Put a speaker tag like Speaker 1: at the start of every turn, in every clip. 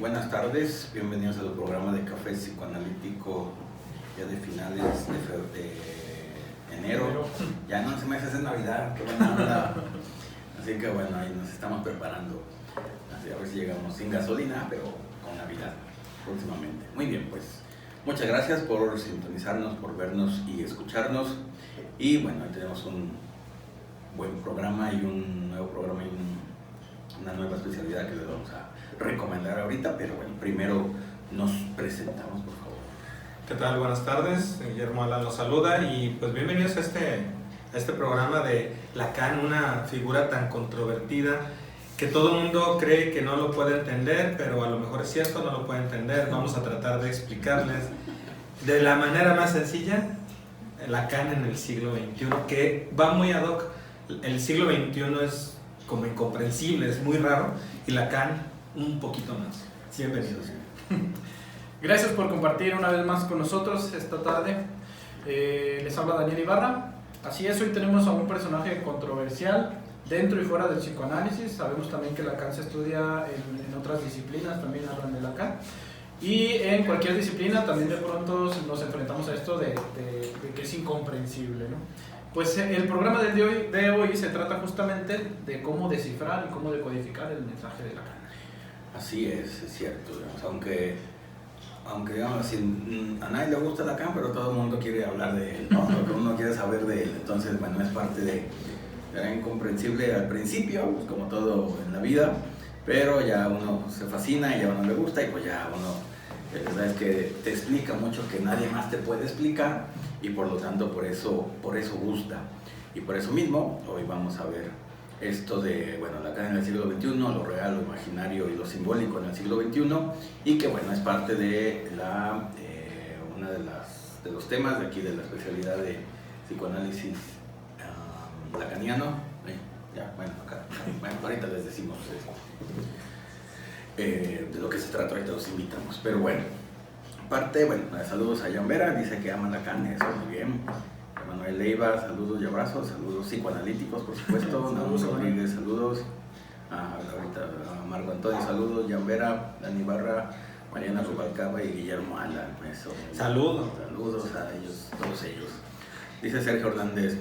Speaker 1: buenas tardes, bienvenidos al programa de Café Psicoanalítico ya de finales de enero. Ya no se me hace Navidad, qué buena onda. Así que bueno, ahí nos estamos preparando. Así a ver si llegamos sin gasolina, pero con Navidad próximamente. Muy bien, pues muchas gracias por sintonizarnos, por vernos y escucharnos. Y bueno, hoy tenemos un buen programa y un nuevo programa y una nueva especialidad que les vamos a recomendar ahorita, pero bueno, primero nos presentamos, por favor.
Speaker 2: ¿Qué tal? Buenas tardes, Guillermo Alán los saluda y pues bienvenidos a este programa de Lacan, una figura tan controvertida que todo el mundo cree que no lo puede entender, pero a lo mejor es cierto, no lo puede entender. Vamos a tratar de explicarles de la manera más sencilla Lacan en el siglo XXI, que va muy ad hoc. El siglo XXI es como incomprensible, es muy raro, y Lacan un poquito más. Bienvenidos.
Speaker 3: Gracias por compartir una vez más con nosotros esta tarde. Les habla Daniel Ibarra. Así es, hoy tenemos a un personaje controversial dentro y fuera del psicoanálisis. Sabemos también que Lacan se estudia en otras disciplinas, también hablan de Lacan. Y en cualquier disciplina también de pronto nos enfrentamos a esto de que es incomprensible, ¿no? Pues el programa de hoy se trata justamente de cómo descifrar y cómo decodificar el mensaje de Lacan.
Speaker 1: Así es cierto, digamos, aunque digamos así, a nadie le gusta Lacan, pero todo el mundo quiere hablar de él, ¿no? Lo que uno quiere saber de él. Entonces, bueno, es parte era incomprensible al principio, pues como todo en la vida, pero ya uno se fascina y ya uno le gusta y pues ya uno, la verdad es que te explica mucho que nadie más te puede explicar y por lo tanto por eso gusta. Y por eso mismo, hoy vamos a ver esto de, bueno, Lacan en el siglo XXI, lo real, lo imaginario y lo simbólico en el siglo XXI, y que bueno, es parte de una de los temas de aquí de la especialidad de psicoanálisis lacaniano. Bueno, ahorita les decimos de lo que se trata, ahorita los invitamos, pero bueno, saludos a Jan Vera, dice que ama Lacan, eso muy bien. Manuel Leiva, saludos y abrazos, saludos psicoanalíticos, por supuesto. Naum Rodríguez, saludos. Ahorita a Marco Antonio, saludos. Jan Vera, Dani Barra, Mariana Rubalcaba y Guillermo Alán.
Speaker 2: Saludos
Speaker 1: a ellos, todos ellos. Dice Sergio Hernández,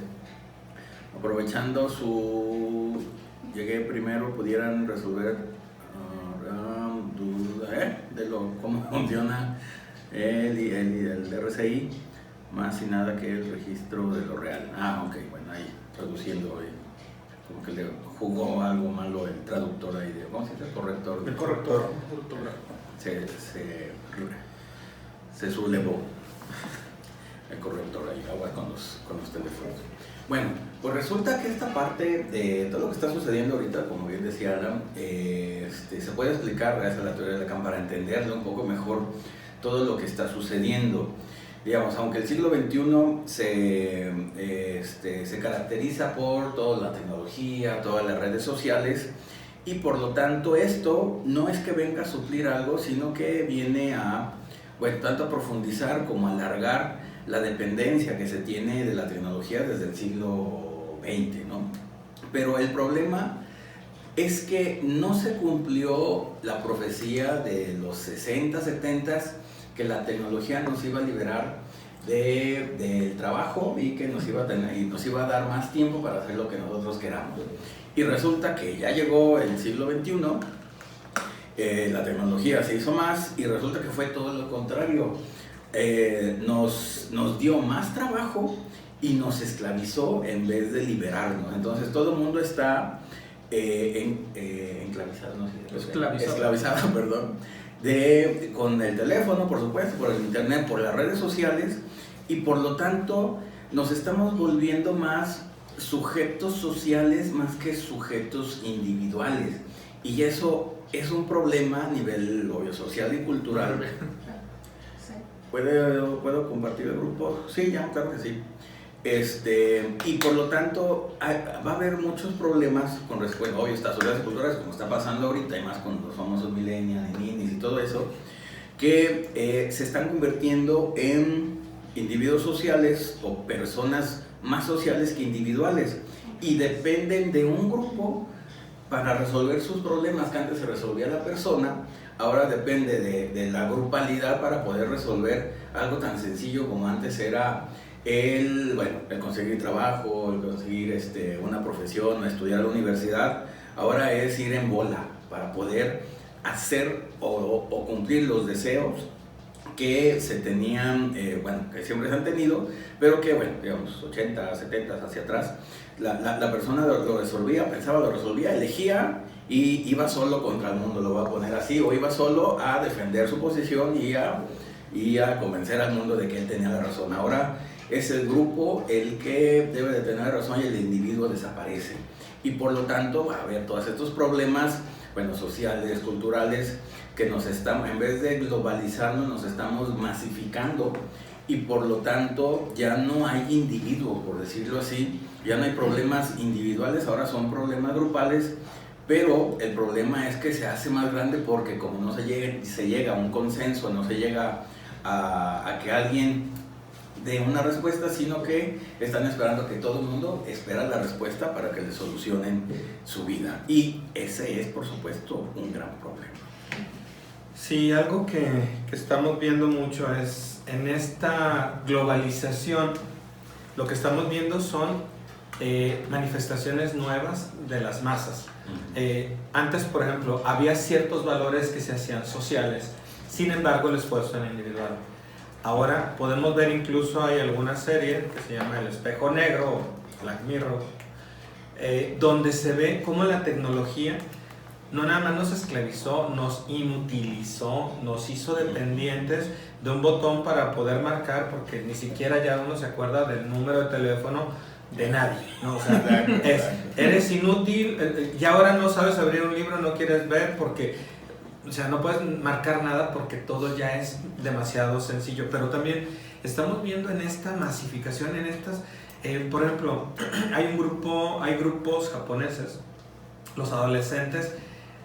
Speaker 1: aprovechando llegué primero, pudieran resolver duda de cómo funciona el RCI. Más y nada que el registro de lo real. Ok, bueno, ahí traduciendo, como que le jugó algo malo el traductor ahí de, ¿cómo se dice? El corrector.
Speaker 2: El corrector.
Speaker 1: Se sublevó el corrector ahí, agua con los teléfonos. Bueno, pues resulta que esta parte de todo lo que está sucediendo ahorita, como bien decía Alan, se puede explicar gracias a la teoría de Lacan para entenderlo un poco mejor todo lo que está sucediendo. Digamos, aunque el siglo XXI se caracteriza por toda la tecnología, todas las redes sociales, y por lo tanto esto no es que venga a suplir algo, sino que viene a, bueno, tanto a profundizar como a alargar la dependencia que se tiene de la tecnología desde el siglo XX, ¿no? Pero el problema es que no se cumplió la profecía de los 60, 70 que la tecnología nos iba a liberar del trabajo y que nos iba a dar más tiempo para hacer lo que nosotros queramos. Y resulta que ya llegó el siglo XXI, la tecnología se hizo más y resulta que fue todo lo contrario. Nos dio más trabajo y nos esclavizó en vez de liberarnos. Entonces todo el mundo está esclavizado, perdón. Con el teléfono, por supuesto, por el internet, por las redes sociales, y por lo tanto nos estamos volviendo más sujetos sociales más que sujetos individuales, y eso es un problema a nivel obvio, social y cultural. ¿Puedo compartir el grupo? Sí, ya, claro que sí. Y por lo tanto va a haber muchos problemas con respecto a estas sociedades culturales, como está pasando ahorita, y más con los famosos millennials y ninis y todo eso, que se están convirtiendo en individuos sociales o personas más sociales que individuales, y dependen de un grupo para resolver sus problemas que antes se resolvía la persona, ahora depende de la grupalidad para poder resolver algo tan sencillo como antes era el conseguir trabajo, el conseguir una profesión, estudiar a la universidad. Ahora es ir en bola para poder hacer o cumplir los deseos que se tenían, que siempre se han tenido, pero que, digamos, 80, 70 hacia atrás, la persona lo resolvía, pensaba, lo resolvía, elegía y iba solo contra el mundo, lo voy a poner así, o iba solo a defender su posición y a convencer al mundo de que él tenía la razón. Ahora es el grupo el que debe de tener la razón y el individuo desaparece. Y por lo tanto va a haber todos estos problemas, sociales, culturales, que en vez de globalizarnos, nos estamos masificando y por lo tanto ya no hay individuos, por decirlo así, ya no hay problemas individuales, ahora son problemas grupales, pero el problema es que se hace más grande porque como no se llega a un consenso, no se llega a que alguien dé una respuesta, sino que están esperando que todo el mundo espera la respuesta para que le solucionen su vida. Y ese es, por supuesto, un gran problema.
Speaker 2: Sí, algo que estamos viendo mucho es en esta globalización, lo que estamos viendo son manifestaciones nuevas de las masas. Antes, por ejemplo, había ciertos valores que se hacían sociales, sin embargo el esfuerzo era individual. Ahora podemos ver, incluso hay alguna serie que se llama El Espejo Negro o Black Mirror, donde se ve cómo la tecnología no nada más nos esclavizó, nos inutilizó, nos hizo dependientes de un botón para poder marcar, porque ni siquiera ya uno se acuerda del número de teléfono de nadie, ¿no? O sea, eres inútil, ya ahora no sabes abrir un libro, no quieres ver porque, o sea, no puedes marcar nada porque todo ya es demasiado sencillo. Pero también estamos viendo en esta masificación, en estas, por ejemplo, hay grupos japoneses, los adolescentes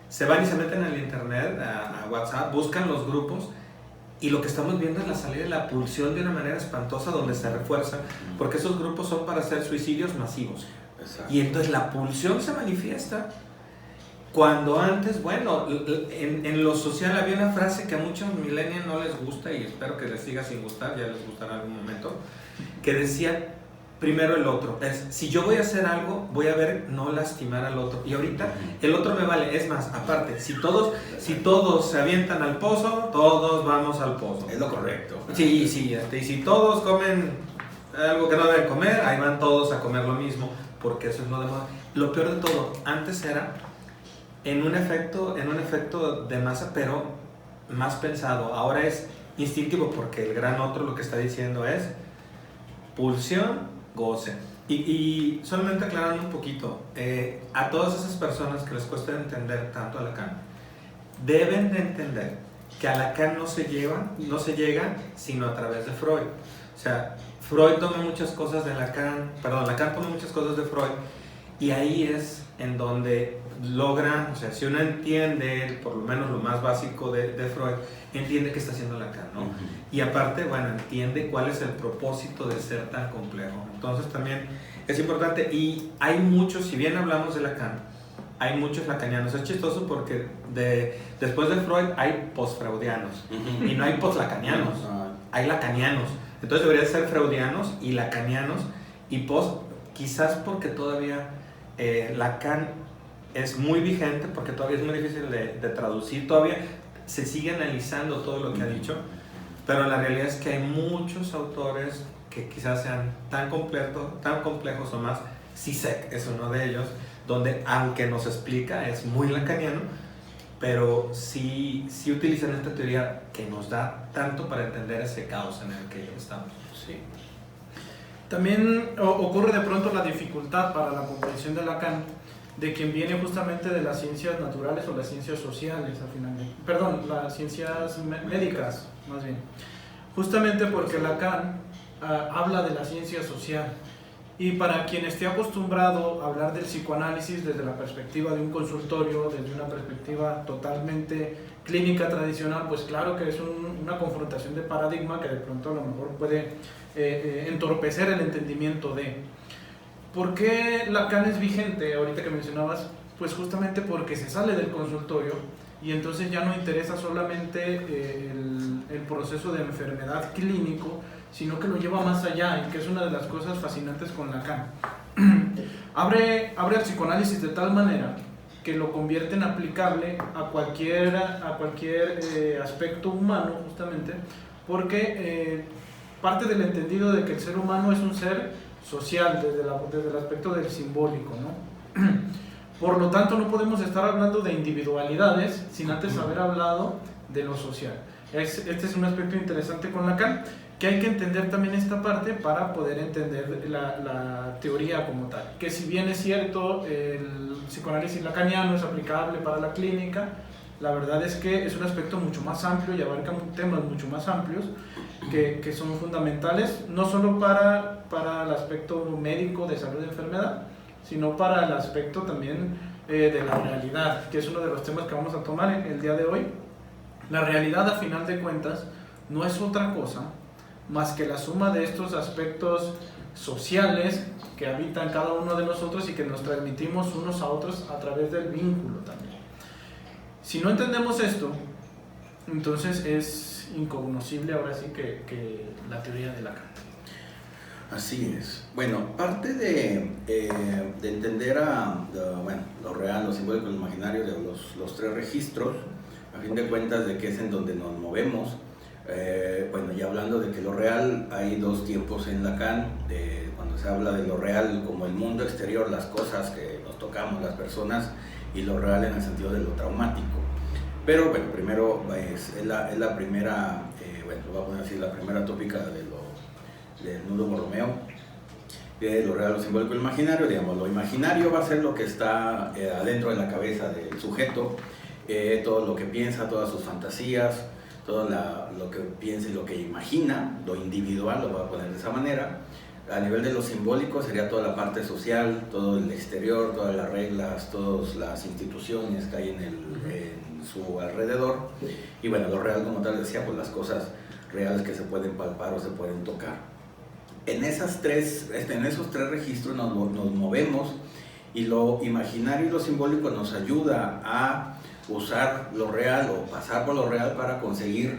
Speaker 2: se van y se meten al internet, a WhatsApp, buscan los grupos, y lo que estamos viendo es la salida de la pulsión de una manera espantosa, donde se refuerza, porque esos grupos son para hacer suicidios masivos. Exacto. Y entonces la pulsión se manifiesta cuando antes, en lo social había una frase que a muchos millennials no les gusta, y espero que les siga sin gustar, ya les gustará en algún momento, que decía: primero el otro. Si yo voy a hacer algo, voy a ver no lastimar al otro. Y ahorita el otro me vale. Es más, aparte, si todos se avientan al pozo, todos vamos al pozo.
Speaker 1: Es lo correcto.
Speaker 2: Sí, y si todos comen algo que no deben comer, ahí van todos a comer lo mismo, porque eso es lo de moda. Lo peor de todo, antes era en un efecto de masa, pero más pensado. Ahora es instintivo, porque el gran otro lo que está diciendo es pulsión, goce. Y solamente aclarando un poquito, a todas esas personas que les cuesta entender tanto a Lacan, deben de entender que a Lacan no se llega sino a través de Freud. O sea, Lacan toma muchas cosas de Freud, y ahí es en donde logra, o sea, si uno entiende por lo menos lo más básico de Freud, entiende qué está haciendo Lacan, ¿no? Y aparte, entiende cuál es el propósito de ser tan complejo. Entonces también es importante, y hay muchos, si bien hablamos de Lacan, hay muchos lacanianos. Es chistoso porque después de Freud hay post-freudianos, y no hay post-lacanianos, hay lacanianos. Entonces deberían ser freudianos y lacanianos, y post, quizás porque todavía Lacan es muy vigente, porque todavía es muy difícil de traducir, todavía se sigue analizando todo lo que ha dicho, pero la realidad es que hay muchos autores que quizás sean tan complejos o más. Zizek es uno de ellos, donde aunque nos explica, es muy lacaniano, pero sí utilizan esta teoría que nos da tanto para entender ese caos en el que estamos.
Speaker 3: Sí. También ocurre de pronto la dificultad para la comprensión de Lacan de quien viene justamente de las ciencias naturales o las ciencias sociales, las ciencias médicas, más bien. Justamente porque Lacan habla de la ciencia social, y para quien esté acostumbrado a hablar del psicoanálisis desde la perspectiva de un consultorio, desde una perspectiva totalmente clínica tradicional, pues claro que es una confrontación de paradigma que de pronto a lo mejor puede entorpecer el entendimiento de... ¿Por qué Lacan es vigente? Ahorita que mencionabas, pues justamente porque se sale del consultorio y entonces ya no interesa solamente el proceso de enfermedad clínico, sino que lo lleva más allá, y que es una de las cosas fascinantes con Lacan. abre el psicoanálisis de tal manera que lo convierte en aplicable a cualquier aspecto humano, justamente porque parte del entendido de que el ser humano es un ser social desde el aspecto del simbólico, ¿no? Por lo tanto, no podemos estar hablando de individualidades sin antes haber hablado de lo social. Este es un aspecto interesante con Lacan, que hay que entender también esta parte para poder entender la teoría como tal. Que si bien es cierto, el psicoanálisis lacaniano es aplicable para la clínica, la verdad es que es un aspecto mucho más amplio y abarca temas mucho más amplios que son fundamentales, no solo para el aspecto médico de salud y enfermedad, sino para el aspecto también de la realidad, que es uno de los temas que vamos a tomar el día de hoy. La realidad, a final de cuentas, no es otra cosa más que la suma de estos aspectos sociales que habitan cada uno de nosotros y que nos transmitimos unos a otros a través del vínculo también. Si no entendemos esto, entonces es incognoscible ahora sí que la teoría de Lacan.
Speaker 1: Así es. Bueno, parte de entender lo real, lo simbólico, lo imaginario, de los tres registros, a fin de cuentas de que es en donde nos movemos. Ya hablando de que lo real, hay dos tiempos en Lacan, cuando se habla de lo real como el mundo exterior, las cosas que nos tocamos, las personas, y lo real en el sentido de lo traumático. Pero bueno, primero es la primera, voy a poner así, la primera tópica del nudo Borromeo, lo real, lo simbólico y lo imaginario. Digamos, lo imaginario va a ser lo que está adentro de la cabeza del sujeto, todo lo que piensa, todas sus fantasías, todo lo que piensa y lo que imagina, lo individual, lo voy a poner de esa manera. A nivel de lo simbólico sería toda la parte social, todo el exterior, todas las reglas, todas las instituciones que hay en su alrededor. Y bueno, lo real, como tal decía, pues las cosas reales que se pueden palpar o se pueden tocar. En esos tres registros nos movemos, y lo imaginario y lo simbólico nos ayuda a usar lo real o pasar por lo real para conseguir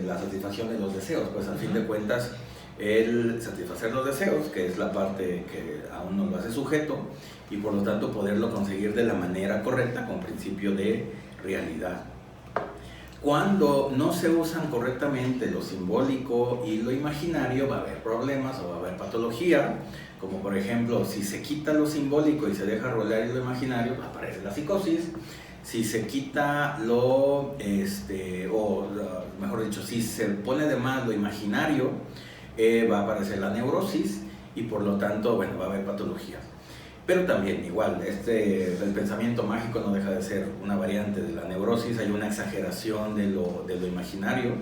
Speaker 1: la satisfacción de los deseos. Pues al fin de cuentas, el satisfacer los deseos, que es la parte que a uno lo hace sujeto, y por lo tanto poderlo conseguir de la manera correcta, con principio de realidad. Cuando no se usan correctamente lo simbólico y lo imaginario, va a haber problemas o va a haber patología, como por ejemplo, si se quita lo simbólico y se deja rodear lo imaginario, aparece la psicosis. Si se quita mejor dicho, si se pone de más lo imaginario, va a aparecer la neurosis, y por lo tanto, va a haber patologías. Pero también, igual, el pensamiento mágico no deja de ser una variante de la neurosis. Hay una exageración de lo imaginario.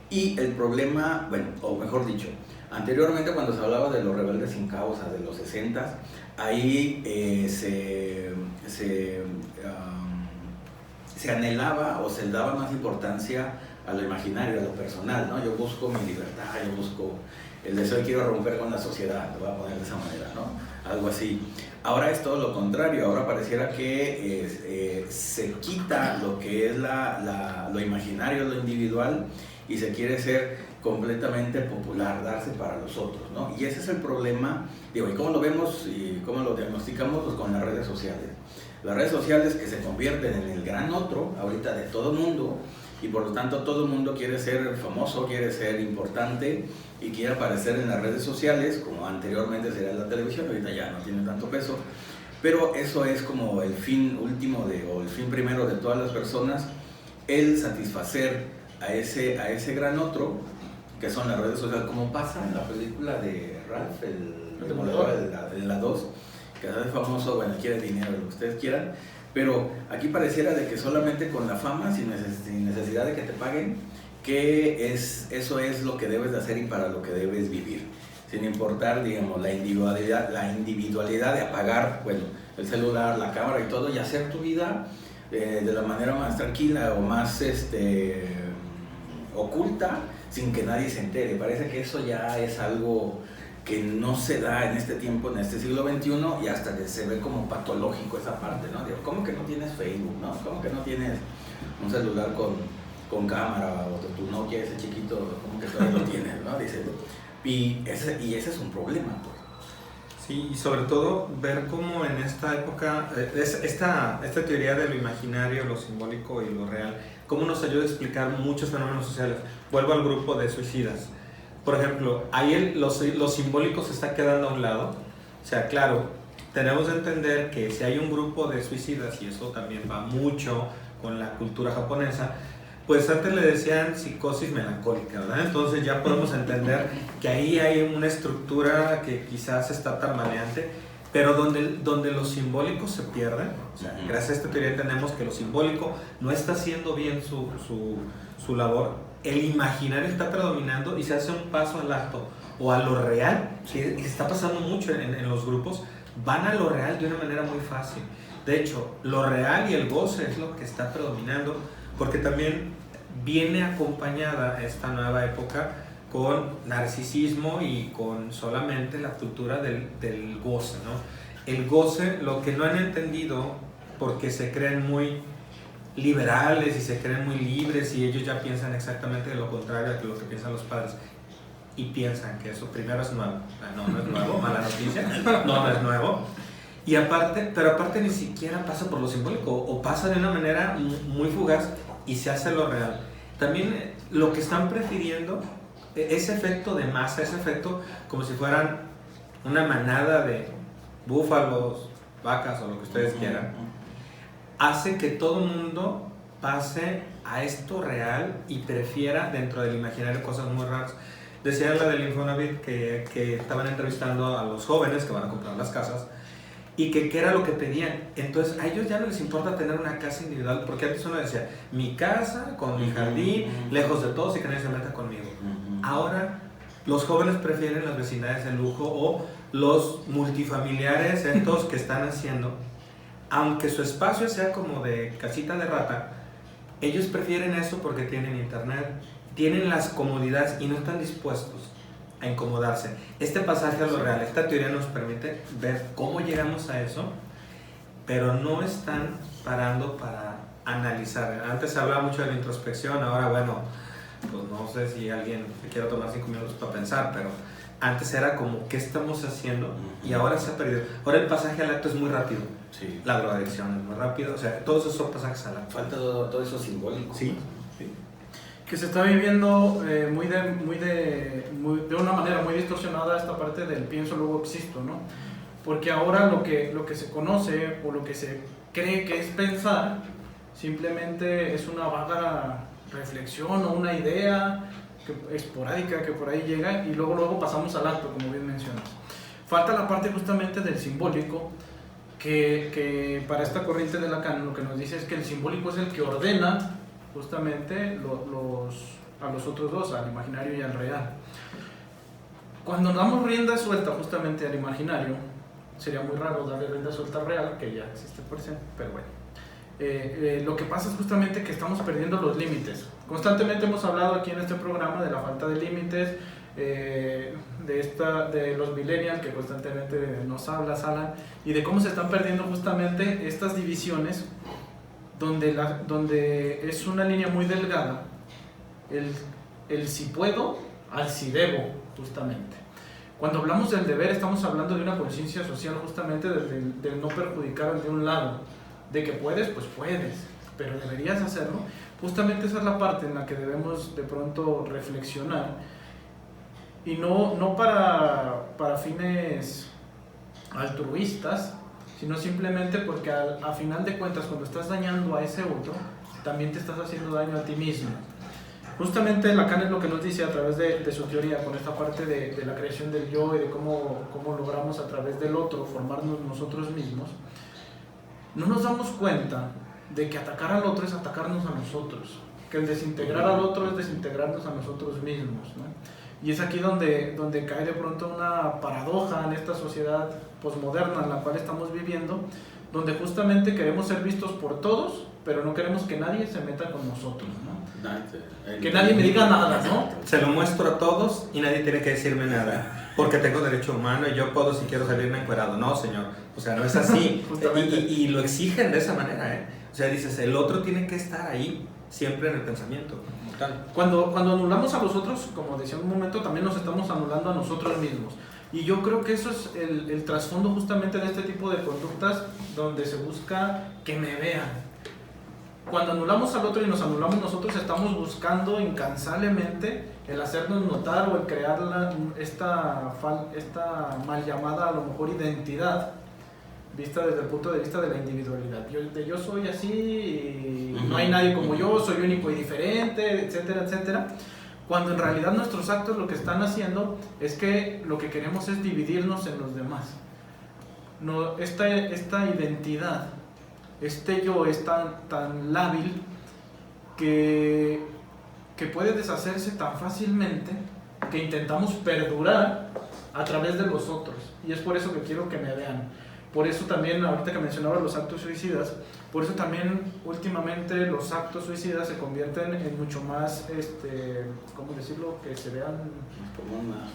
Speaker 1: Y el problema, o mejor dicho, anteriormente cuando se hablaba de los rebeldes sin causa de los 60s, ahí se anhelaba o se daba más importancia a lo imaginario, a lo personal, ¿no? Yo busco mi libertad, yo busco el deseo, quiero romper con la sociedad, lo voy a poner de esa manera, ¿no? Algo así. Ahora es todo lo contrario. Ahora pareciera que se quita lo que es lo imaginario, lo individual, y se quiere ser completamente popular, darse para los otros, ¿no? Y ese es el problema. ¿Y cómo lo vemos y cómo lo diagnosticamos? Pues con las redes sociales. Las redes sociales que se convierten en el gran otro ahorita de todo el mundo, y por lo tanto todo el mundo quiere ser famoso, quiere ser importante y quiere aparecer en las redes sociales, como anteriormente sería la televisión. Ahorita ya no tiene tanto peso, pero eso es como el fin último o el fin primero de todas las personas, el satisfacer a ese gran otro, que son las redes sociales, como pasa en la película de Ralph, el demoledor, de la 2, que se hace famoso, quiere dinero, lo que ustedes quieran, pero aquí pareciera de que solamente con la fama, sin necesidad de que te paguen, que eso es lo que debes de hacer y para lo que debes vivir, sin importar, digamos, la individualidad de apagar, el celular, la cámara y todo, y hacer tu vida de la manera más tranquila o más oculta, sin que nadie se entere. Parece que eso ya es algo que no se da en este tiempo, en este siglo XXI, y hasta que se ve como patológico esa parte, ¿no? Digo, ¿cómo que no tienes Facebook, no? ¿Cómo que no tienes un celular con cámara, o tu Nokia ese chiquito, ¿cómo que todavía lo tienes, no? Dice, y ese es un problema, pues.
Speaker 2: Sí, y sobre todo ver cómo en esta época, esta teoría de lo imaginario, lo simbólico y lo real, cómo nos ayuda a explicar muchos fenómenos sociales. Vuelvo al grupo de suicidas. Por ejemplo, ahí lo simbólico se está quedando a un lado. O sea, claro, tenemos que entender que si hay un grupo de suicidas, y eso también va mucho con la cultura japonesa, pues antes le decían psicosis melancólica, ¿verdad? Entonces ya podemos entender que ahí hay una estructura que quizás está tambaleante, pero donde lo simbólico se pierde. O sea, gracias a esta teoría entendemos que lo simbólico no está haciendo bien su labor. El imaginario está predominando y se hace un paso al acto o a lo real, que está pasando mucho en los grupos, van a lo real de una manera muy fácil. De hecho, lo real y el goce es lo que está predominando, porque también viene acompañada esta nueva época con narcisismo y con solamente la cultura del goce, ¿no? El goce, lo que no han entendido, porque se creen muy liberales y se creen muy libres y ellos ya piensan exactamente lo contrario a lo que piensan los padres, y piensan que eso primero es nuevo. No es nuevo, mala noticia, no es nuevo. Y aparte ni siquiera pasa por lo simbólico, o pasa de una manera muy fugaz y se hace lo real. También lo que están prefiriendo, ese efecto de masa, ese efecto como si fueran una manada de búfalos, vacas o lo que ustedes quieran, hace que todo el mundo pase a esto real y prefiera dentro del imaginario cosas muy raras. Decía la del Infonavit que estaban entrevistando a los jóvenes que van a comprar las casas, y que qué era lo que pedían. Entonces a ellos ya no les importa tener una casa individual, porque antes uno decía, mi casa con mi jardín, lejos de todos y que nadie se meta conmigo. Ahora los jóvenes prefieren las vecindades de lujo o los multifamiliares estos que están haciendo, aunque su espacio sea como de casita de rata, ellos prefieren eso porque tienen internet, tienen las comodidades y no están dispuestos a incomodarse. Este pasaje a lo real, esta teoría nos permite ver cómo llegamos a eso, pero no están parando para analizar. Antes se hablaba mucho de la introspección, ahora bueno, pues no sé si alguien se quiere tomar 5 minutos para pensar, pero antes era como ¿qué estamos haciendo? Y ahora se ha perdido. Ahora el pasaje al acto es muy rápido.
Speaker 1: Sí.
Speaker 2: La drogadicción es muy rápido, o sea, todos esos pasajes al acto.
Speaker 1: Falta todo eso simbólico.
Speaker 2: Sí.
Speaker 3: Que se está viviendo de una manera muy distorsionada esta parte del pienso luego existo, ¿no? Porque ahora lo que se conoce o lo que se cree que es pensar simplemente es una vaga reflexión o una idea esporádica que por ahí llega y luego pasamos al acto, como bien mencionas. Falta la parte justamente del simbólico, que para esta corriente de Lacan lo que nos dice es que el simbólico es el que ordena justamente a los otros dos, al imaginario y al real. Cuando damos rienda suelta justamente al imaginario, sería muy raro darle rienda suelta al real, que ya existe por sí, pero bueno. Lo que pasa es justamente que estamos perdiendo los límites. Constantemente hemos hablado aquí en este programa de la falta de límites, de los millennials que constantemente nos hablan, y de cómo se están perdiendo justamente estas divisiones donde es una línea muy delgada el si puedo al si debo, justamente. Cuando hablamos del deber estamos hablando de una conciencia social justamente del no perjudicar al de un lado, de que puedes, pues puedes, pero deberías hacerlo. Justamente esa es la parte en la que debemos de pronto reflexionar, y no para fines altruistas, sino simplemente porque a final de cuentas cuando estás dañando a ese otro, también te estás haciendo daño a ti mismo. Justamente Lacan es lo que nos dice a través de su teoría, con esta parte de la creación del yo y de cómo logramos a través del otro formarnos nosotros mismos. No nos damos cuenta de que atacar al otro es atacarnos a nosotros, que el desintegrar al otro es desintegrarnos a nosotros mismos, ¿no? Y es aquí donde cae de pronto una paradoja en esta sociedad posmoderna en la cual estamos viviendo, donde justamente queremos ser vistos por todos, pero no queremos que nadie se meta con nosotros, ¿no? Que nadie me diga nada, ¿no?
Speaker 2: Se lo muestro a todos y nadie tiene que decirme nada. porque tengo derecho humano y yo puedo si quiero salirme encuerado. No, señor, o sea, no es así. y lo exigen de esa manera, ¿eh? O sea, dices, el otro tiene que estar ahí, siempre en el pensamiento.
Speaker 3: Cuando anulamos a los otros, como decía en un momento, también nos estamos anulando a nosotros mismos. Y yo creo que eso es el trasfondo justamente de este tipo de conductas, donde se busca que me vean. Cuando anulamos al otro y nos anulamos nosotros, estamos buscando incansablemente el hacernos notar o el crear esta mal llamada, a lo mejor, identidad, vista desde el punto de vista de la individualidad. Yo soy así y no hay nadie como yo, soy único y diferente, etcétera, etcétera. Cuando en realidad nuestros actos lo que están haciendo es que lo que queremos es dividirnos en los demás. No, esta identidad, este yo es tan lábil que puede deshacerse tan fácilmente que intentamos perdurar a través de los otros. Y es por eso que quiero que me vean. Por eso también, ahorita que mencionaba los actos suicidas, por eso también últimamente los actos suicidas se convierten en mucho más, ¿cómo decirlo? Que se vean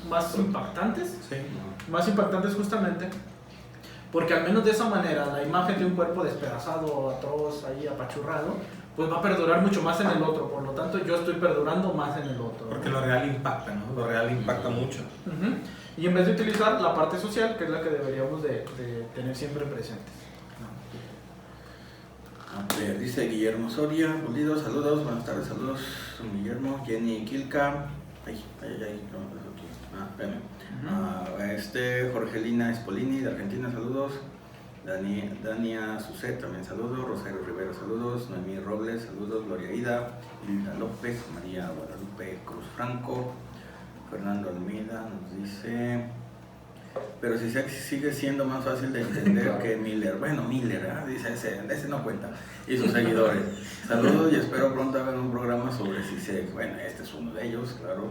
Speaker 3: más impactantes.
Speaker 2: Sí.
Speaker 3: Más impactantes justamente, porque al menos de esa manera la imagen de un cuerpo despedazado, atroz, ahí apachurrado, pues va a perdurar mucho más en el otro. Por lo tanto, yo estoy perdurando más en el otro, ¿no?
Speaker 2: Porque lo real impacta, ¿no? Lo real impacta mucho.
Speaker 3: Y en vez de utilizar la parte social, que es la que deberíamos de tener siempre presentes.
Speaker 1: A ver, dice Guillermo Soria, Pulido, saludos, buenas tardes, saludos, Guillermo, Jenny Quilca, Jorgelina Espolini de Argentina, saludos, Dania Sucet, también saludos, Rosario Rivera, saludos, Noemí Robles, saludos, Gloria Ida, Hilda López, María Guadalupe Cruz Franco, Fernando Almeida nos dice, pero si sigue siendo más fácil de entender que Miller. Bueno, Miller, ¿eh? Dice ese no cuenta. Y sus seguidores. Saludos y espero pronto hagan un programa sobre CISEC. Bueno, este es uno de ellos, claro.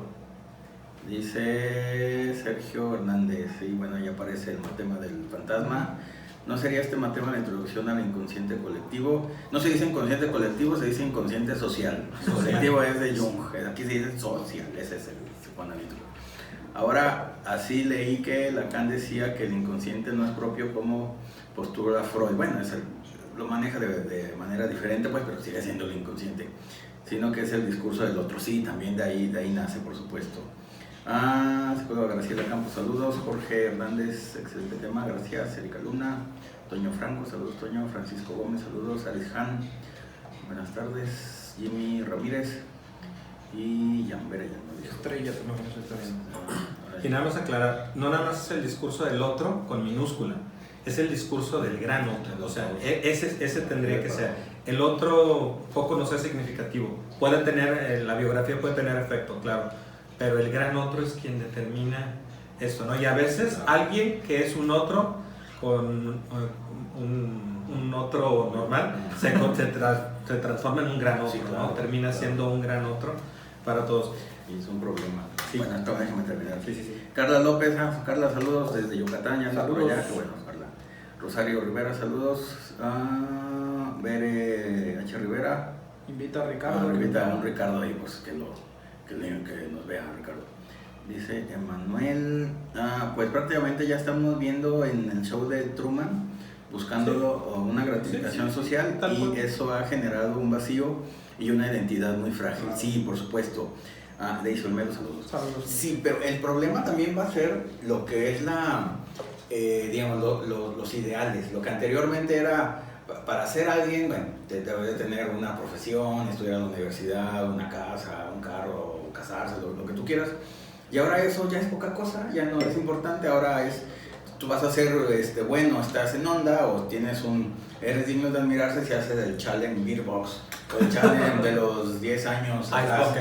Speaker 1: Dice Sergio Hernández, y bueno, ya aparece el tema del fantasma. ¿No sería este tema la introducción al inconsciente colectivo? No se dice inconsciente colectivo, se dice inconsciente social. Colectivo es de Jung, aquí se dice social, ese es el psicoanalítico. Ahora, así leí que Lacan decía que el inconsciente no es propio como postura Freud. Bueno, lo maneja de manera diferente, pues, pero sigue siendo el inconsciente. Sino que es el discurso del otro. Sí, también de ahí nace, por supuesto. Psicóloga Graciela Campos, saludos. Jorge Hernández, excelente tema, gracias. Erika Luna, Toño Franco, saludos Toño. Francisco Gómez, saludos. Alice Han, buenas tardes. Jimmy Ramírez y Yambera.
Speaker 3: Estrella,
Speaker 2: Y nada más aclarar, no nada más es el discurso del otro con minúscula, es el discurso del gran otro. O sea, ese tendría que ser. El otro poco no sea significativo. Puede tener, la biografía puede tener efecto, claro, pero el gran otro es quien determina esto, ¿no? Y a veces alguien que es un otro con un otro normal se transforma en un gran otro, sí, claro, ¿no? Termina siendo un gran otro para todos.
Speaker 1: Y es un problema. Sí. Bueno,
Speaker 2: esto
Speaker 1: déjame terminar. Sí. Carla López, Carla, saludos desde Yucatán, ya saludos. Allá. Qué bueno, Carla. Rosario Rivera, saludos. Bere H. Rivera.
Speaker 3: Invita a Ricardo.
Speaker 1: Invita a un Ricardo ahí, pues que nos vea, Ricardo. Dice Emanuel, pues prácticamente ya estamos viendo en el show de Truman, buscando una gratificación social, y eso ha generado un vacío y una identidad muy frágil. Sí, por supuesto. Deis Olmedo, saludos. Sí, pero el problema también va a ser lo que es digamos, los ideales. Lo que anteriormente era, para ser alguien, bueno, te debe tener una profesión, estudiar en la universidad, una casa, un carro, casarse, lo que tú quieras. Y ahora eso ya es poca cosa, ya no es importante. Ahora es, tú vas a ser bueno, estás en onda, o eres digno de admirarse si haces el challenge Beerbox, o el challenge de los 10 años atrás.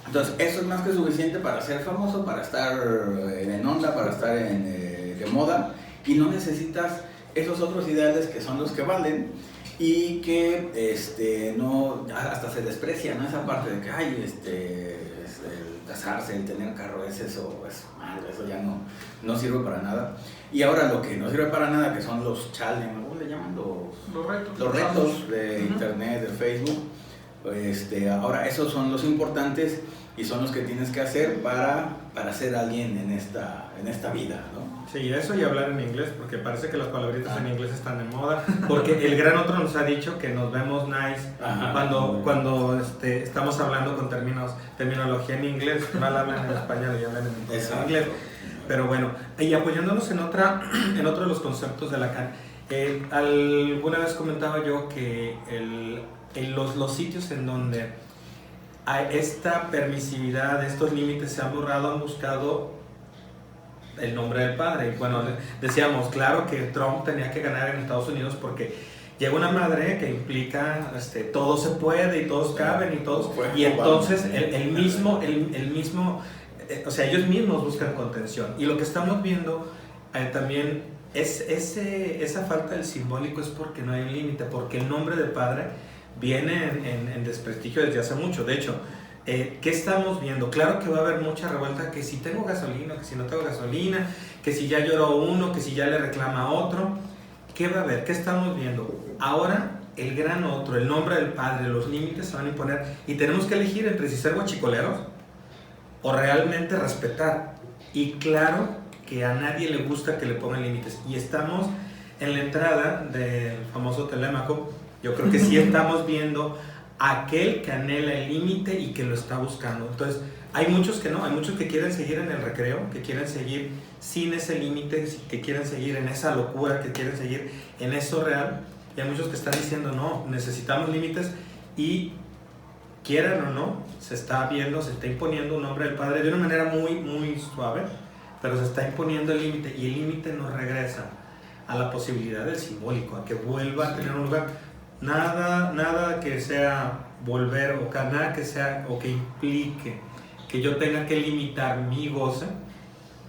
Speaker 1: Entonces, eso es más que suficiente para ser famoso, para estar en onda, para estar de moda, y no necesitas esos otros ideales que son los que valen y que no, hasta se desprecia, ¿no? Esa parte de que el casarse, el tener carro, eso ya no sirve para nada. Y ahora lo que no sirve para nada, que son los challenges, ¿cómo le llaman? Los retos de internet, de Facebook. Ahora esos son los importantes, y son los que tienes que hacer para ser alguien en esta vida, ¿no?
Speaker 2: Sí, eso y hablar en inglés, porque parece que las palabritas en inglés están de moda, porque el gran otro nos ha dicho que nos vemos nice cuando estamos hablando con terminología en inglés, mal hablan en español y hablan en inglés. Pero bueno, y apoyándonos en otro de los conceptos de Lacan, alguna vez comentaba yo que los sitios en donde hay esta permisividad, estos límites se han borrado, han buscado el nombre del padre. Y bueno, decíamos, claro que Trump tenía que ganar en Estados Unidos porque llega una madre que implica todo se puede y todos caben y todos, y entonces el mismo, o sea, ellos mismos buscan contención. Y lo que estamos viendo también es esa falta del simbólico, es porque no hay un límite, porque el nombre del padre viene en desprestigio desde hace mucho. De hecho, ¿qué estamos viendo? Claro que va a haber mucha revuelta, que si tengo gasolina, que si no tengo gasolina, que si ya lloró uno, que si ya le reclama a otro. ¿Qué va a haber? ¿Qué estamos viendo? Ahora el gran otro, el nombre del padre, los límites se van a imponer y tenemos que elegir entre si ser guachicoleros o realmente respetar. Y claro que a nadie le gusta que le pongan límites, y estamos en la entrada del famoso Telémaco. Yo creo que sí estamos viendo aquel que anhela el límite y que lo está buscando. Entonces, hay muchos que no, hay muchos que quieren seguir en el recreo, que quieren seguir sin ese límite, que quieren seguir en esa locura, que quieren seguir en eso real, y hay muchos que están diciendo, no, necesitamos límites, y quieran o no, se está viendo, se está imponiendo un nombre del padre de una manera muy, muy suave, pero se está imponiendo el límite, y el límite nos regresa a la posibilidad del simbólico, a que vuelva a tener un lugar. Nada que sea volver, o nada que sea, o que implique que yo tenga que limitar mi goce,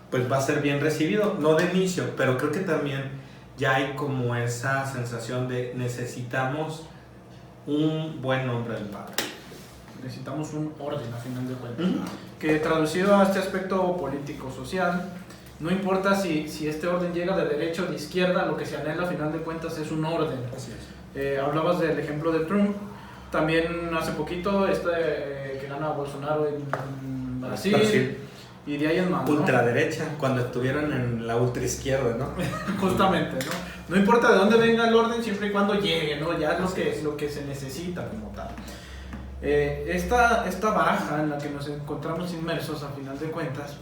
Speaker 2: pues va a ser bien recibido, no de inicio, pero creo que también ya hay como esa sensación de necesitamos un buen nombre del padre.
Speaker 3: Necesitamos un orden, a final de cuentas. Que traducido a este aspecto político-social, no importa si este orden llega de derecha o de izquierda, lo que se anhela a final de cuentas es un orden.
Speaker 2: Así es.
Speaker 3: Hablabas del ejemplo de Trump, también hace poquito que gana Bolsonaro en Brasil, y de ahí en más, ¿no?
Speaker 2: Ultraderecha, cuando estuvieron en la ultraizquierda, ¿no?
Speaker 3: Justamente, ¿no? No importa de dónde venga el orden, siempre y cuando llegue, ¿no? Ya es lo que se necesita como tal. Esta baraja en la que nos encontramos inmersos, a final de cuentas,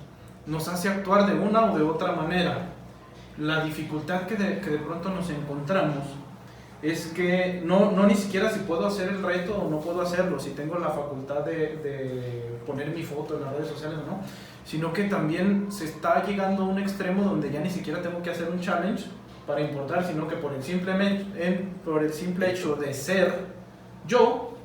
Speaker 3: nos hace actuar de una o de otra manera. La dificultad que de pronto nos encontramos es que no ni siquiera si puedo hacer el reto o no puedo hacerlo, si tengo la facultad de poner mi foto en las redes sociales o no, sino que también se está llegando a un extremo donde ya ni siquiera tengo que hacer un challenge para importar, sino que por el simple hecho de ser yo,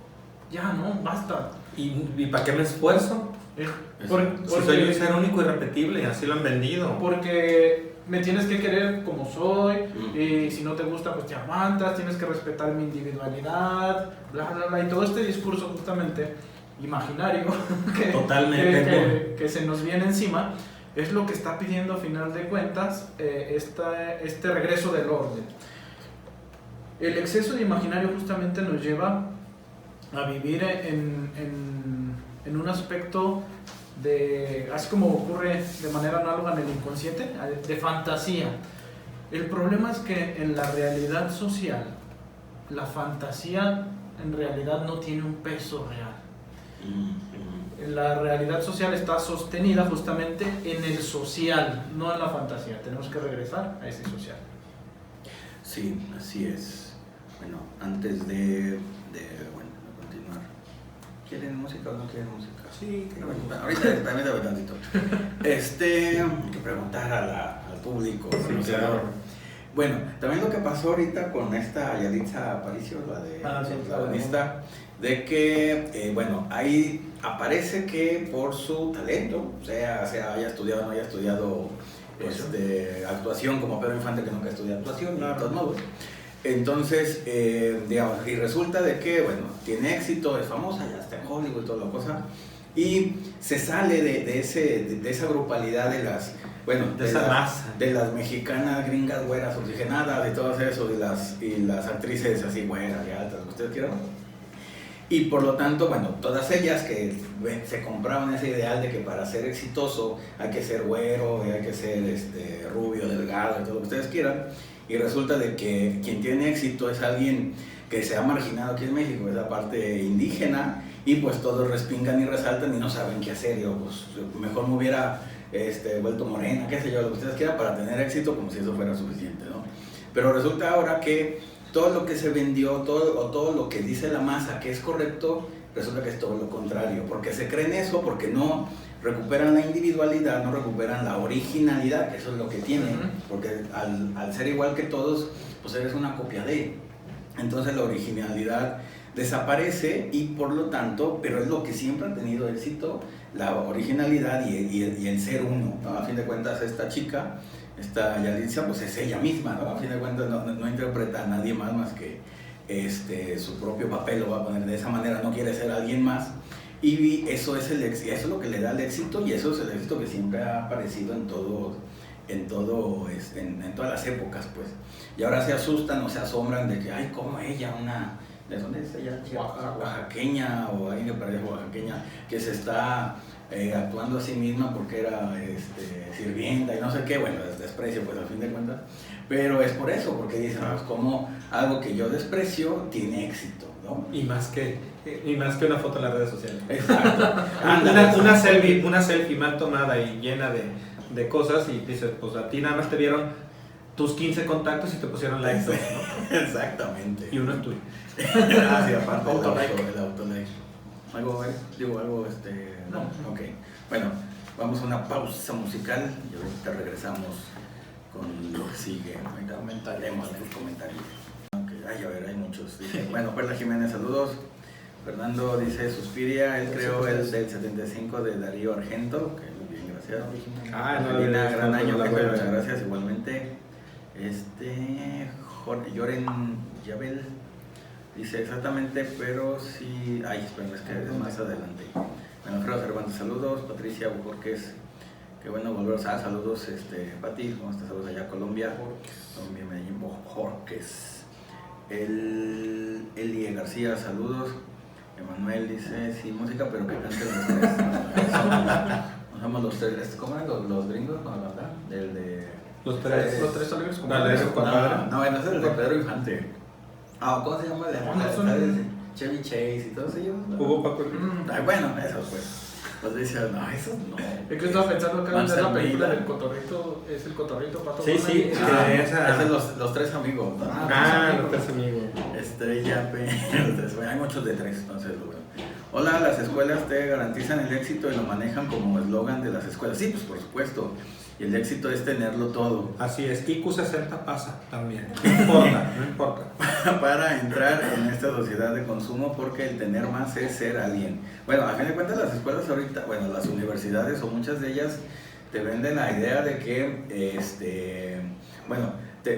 Speaker 3: ya no, basta.
Speaker 2: ¿Y para qué me esfuerzo? Si soy un ser único y repetible, así lo han vendido.
Speaker 3: Porque me tienes que querer como soy, y si no te gusta pues te aguantas, tienes que respetar mi individualidad, bla bla bla, y todo este discurso justamente imaginario que se nos viene encima es lo que está pidiendo a final de cuentas este regreso del orden. El exceso de imaginario justamente nos lleva a vivir en un aspecto así como ocurre de manera análoga en el inconsciente, de fantasía. El problema es que en la realidad social, la fantasía en realidad no tiene un peso real. La realidad social está sostenida justamente en el social, no en la fantasía. Tenemos que regresar a ese social.
Speaker 1: Sí, así es. Bueno, antes de continuar, ¿quieren música o no quieren música?
Speaker 2: Sí,
Speaker 1: bueno, ahorita permítame tantito. Hay que preguntar al público, conocedor. Bueno, también lo que pasó ahorita con esta Yalitza Aparicio, la protagonista, de que, ahí aparece que por su talento, sea haya estudiado o no haya estudiado actuación, como Pedro Infante, que nunca estudió actuación, de todos modos. Entonces, y resulta de que, tiene éxito, es famosa, ya está en Hollywood y toda la cosa, y se sale de esa grupalidad de las, de las mexicanas gringas güeras oxigenadas, de todas eso, y las actrices así güeras y altas, lo que ustedes quieran. Y por lo tanto, bueno, todas ellas que se compraban ese ideal de que para ser exitoso hay que ser güero, hay que ser rubio, delgado, todo lo que ustedes quieran, y resulta de que quien tiene éxito es alguien que se ha marginado aquí en México, es la parte indígena, y pues todos respingan y resaltan y no saben qué hacer. Yo, pues mejor me hubiera vuelto morena, qué sé yo, lo que ustedes quieran para tener éxito, como si eso fuera suficiente, ¿no? Pero resulta ahora que todo lo que se vendió, todo lo que dice la masa que es correcto, resulta que es todo lo contrario, porque se creen eso, porque no recuperan la individualidad, no recuperan la originalidad, que eso es lo que tienen, porque al ser igual que todos, pues eres una copia de. Entonces la originalidad desaparece y por lo tanto, pero es lo que siempre ha tenido éxito, la originalidad y el ser uno, ¿no? A fin de cuentas esta chica, esta Yalitza, pues es ella misma, ¿no? A fin de cuentas no interpreta a nadie más que su propio papel, lo va a poner de esa manera, no quiere ser alguien más, y eso es eso es lo que le da el éxito, y eso es el éxito que siempre ha aparecido en todas las épocas, pues. Y ahora se asustan o se asombran de que, ay, como ella, ¿de dónde es ella? Oaxaqueña, o alguien que parece oaxaqueña, que se está actuando a sí misma porque era sirvienta y no sé qué, bueno, es desprecio, pues al fin de cuentas, pero es por eso, porque dicen, pues como algo que yo desprecio tiene éxito, ¿no?
Speaker 2: Y más que una foto en las redes sociales.
Speaker 1: Exacto.
Speaker 2: una selfie mal tomada y llena de cosas, y dices, pues a ti nada más te vieron tus 15 contactos y te pusieron like, ¿no?
Speaker 1: Exactamente.
Speaker 2: Y uno es tuyo.
Speaker 1: Ah, sí, aparte
Speaker 3: Autolike.
Speaker 1: el autolike. ¿Algo? No. Ok. Bueno, vamos a una pausa musical y ahorita regresamos con lo que sigue. Ahorita comentaremos tus comentarios. Okay. Ay, a ver, hay muchos. Dice, bueno, Perla Jiménez, saludos. Fernando dice, Suspiria, él creó el del 75 de Darío Argento, que muy bien, gracias. Angelina, gran año, muchas gracias, igualmente. Joren Yabel dice exactamente, pero sí. Ay, esperen, es que es más adelante. Bueno, Alfredo Cervantes, saludos. Patricia Borges, qué bueno volveros. Saludos, Pati, ¿cómo estás? Saludos allá a Colombia. Colombia, Medellín, Borges. Elie García, saludos. Emanuel dice, sí, música, pero que canten los tres. No somos los tres. ¿Cómo eran los gringos con la banda?
Speaker 3: Los tres alegres con
Speaker 2: No,
Speaker 1: ese es el de Pedro Infante. ¿Cómo se llama? Chevy Chase y todos ellos.
Speaker 2: Hubo Paco.
Speaker 1: Ay, bueno, esos pues. Pues decían, no, esos no.
Speaker 3: Es que estaba pensando que era la película del Cotorrito, es el Cotorrito Pato.
Speaker 2: Sí, sí,
Speaker 1: esa es los tres amigos, ¿no?
Speaker 2: Los tres amigos.
Speaker 1: Estrella, hay muchos de tres, entonces lo veo. Hola, las escuelas te garantizan el éxito y lo manejan como eslogan de las escuelas. Sí, pues por supuesto. Y el éxito es tenerlo todo.
Speaker 2: Así es, IQ60 pasa también. No importa.
Speaker 1: Para entrar en esta sociedad de consumo, porque el tener más es ser alguien. Bueno, a fin de cuentas las escuelas ahorita, bueno, las universidades o muchas de ellas te venden la idea de que,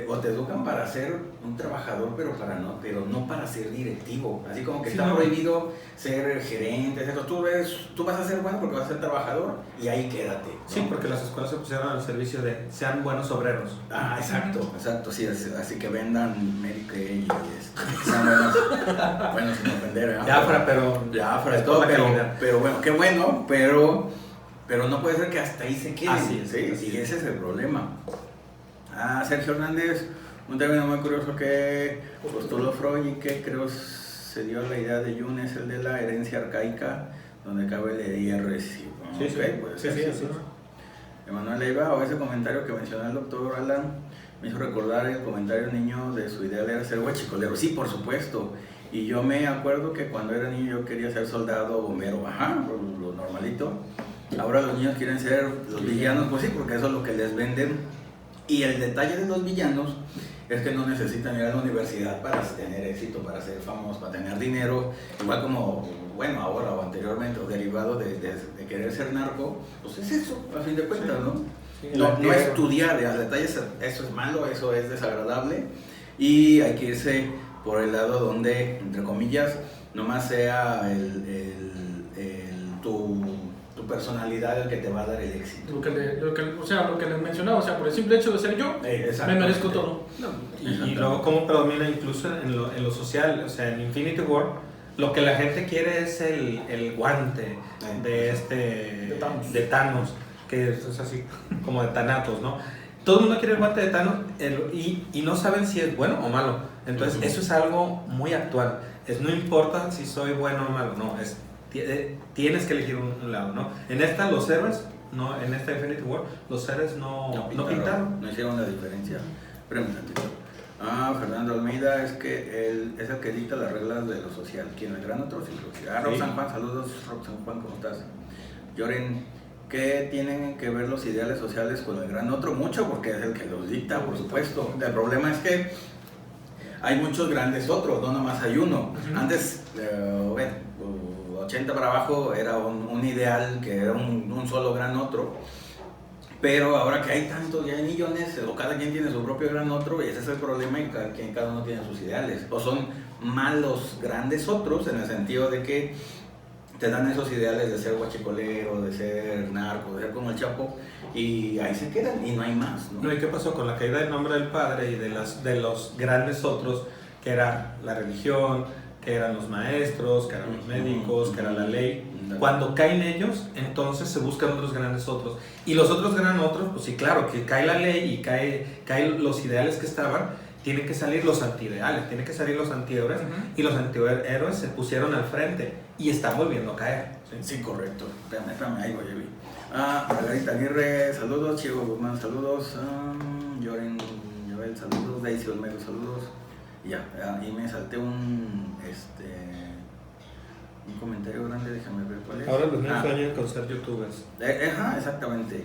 Speaker 1: o te educan para ser un trabajador, pero no para ser directivo. Así como que está prohibido ser gerente, etc. Tú vas a ser bueno porque vas a ser trabajador y ahí quédate, ¿no?
Speaker 2: Sí, porque las escuelas se pusieron al servicio de sean buenos obreros.
Speaker 1: Exacto, sí, así que vendan Mary Kay y sean buenos sin ofender, ¿no?
Speaker 2: Jafra,
Speaker 1: es todo, pero bueno, qué bueno, pero no puede ser que hasta ahí se quede.
Speaker 2: Así es.
Speaker 1: Y ese es el problema. Sergio Hernández, un término muy curioso que postuló Freud y que creo se dio la idea de Jung, es el de la herencia arcaica, donde cabe el irreversible.
Speaker 2: Sí.
Speaker 1: Emanuel Leiva, o ese comentario que mencionó el doctor Alan, me hizo recordar el comentario del niño de su ideal era ser huachicolero. Sí, por supuesto. Y yo me acuerdo que cuando era niño yo quería ser soldado, bombero, lo normalito. Ahora los niños quieren ser los villanos, pues sí, porque eso es lo que les venden. Y el detalle de los villanos es que no necesitan ir a la universidad para tener éxito, para ser famosos, para tener dinero, igual como, bueno, ahora o anteriormente, o derivado de querer ser narco, pues es eso, a fin de cuentas, ¿no? Sí, no estudiar, el detalle es, eso es malo, eso es desagradable, y hay que irse por el lado donde, entre comillas, nomás sea tu personalidad el que te va a dar el éxito.
Speaker 3: Lo que les mencionaba, por el simple hecho de ser yo, me merezco todo.
Speaker 2: Y luego cómo predomina incluso en lo social, en Infinity War, Lo que la gente quiere es el guante de Thanos, que es así como de Thanatos, ¿no? Todo el mundo quiere el guante de Thanos y no saben si es bueno o malo. Entonces, eso es algo muy actual. No importa si soy bueno o malo, no, tienes que elegir un lado, ¿no? En esta, los héroes, no, en esta Infinity War, los héroes no pintaron.
Speaker 1: No hicieron la diferencia. Espérame un tantito. Fernando Almeida es el que dicta las reglas de lo social. ¿Quién? El gran otro sí. Roxanne Juan, saludos, Roxanne Juan, ¿cómo estás? Lloren, ¿qué tienen que ver los ideales sociales con el gran otro? Mucho, porque es el que los dicta, por supuesto. El problema es que hay muchos grandes otros, no nomás hay uno. Antes, 80 para abajo era un ideal que era un solo gran otro. Pero ahora que hay tantos, ya hay millones, o cada quien tiene su propio gran otro, y ese es el problema, y cada uno tiene sus ideales. O son malos grandes otros, en el sentido de que te dan esos ideales de ser guachicolero, de ser narco, de ser como el Chapo, y ahí se quedan, y no hay más, ¿no?
Speaker 2: ¿Y qué pasó con la caída del nombre del padre y de los grandes otros, que era la religión, que eran los maestros, que eran los médicos, que era la ley? Cuando caen ellos, entonces se buscan otros grandes otros. Y los otros grandes otros, pues sí, claro, que cae la ley y caen los ideales que estaban, tienen que salir los antiideales, tienen que salir los antihéroes, y los antihéroes se pusieron al frente y están volviendo a caer.
Speaker 1: Sí, correcto. Espérame, ahí voy, Margarita Aguirre, saludos. Chivo Guzmán, saludos. Lloren, Joel, saludos. Daisy Olmedo, saludos. Y me salté un comentario grande, déjame ver cuál es.
Speaker 2: Ahora los niños sueñan con ser youtubers.
Speaker 1: Exactamente.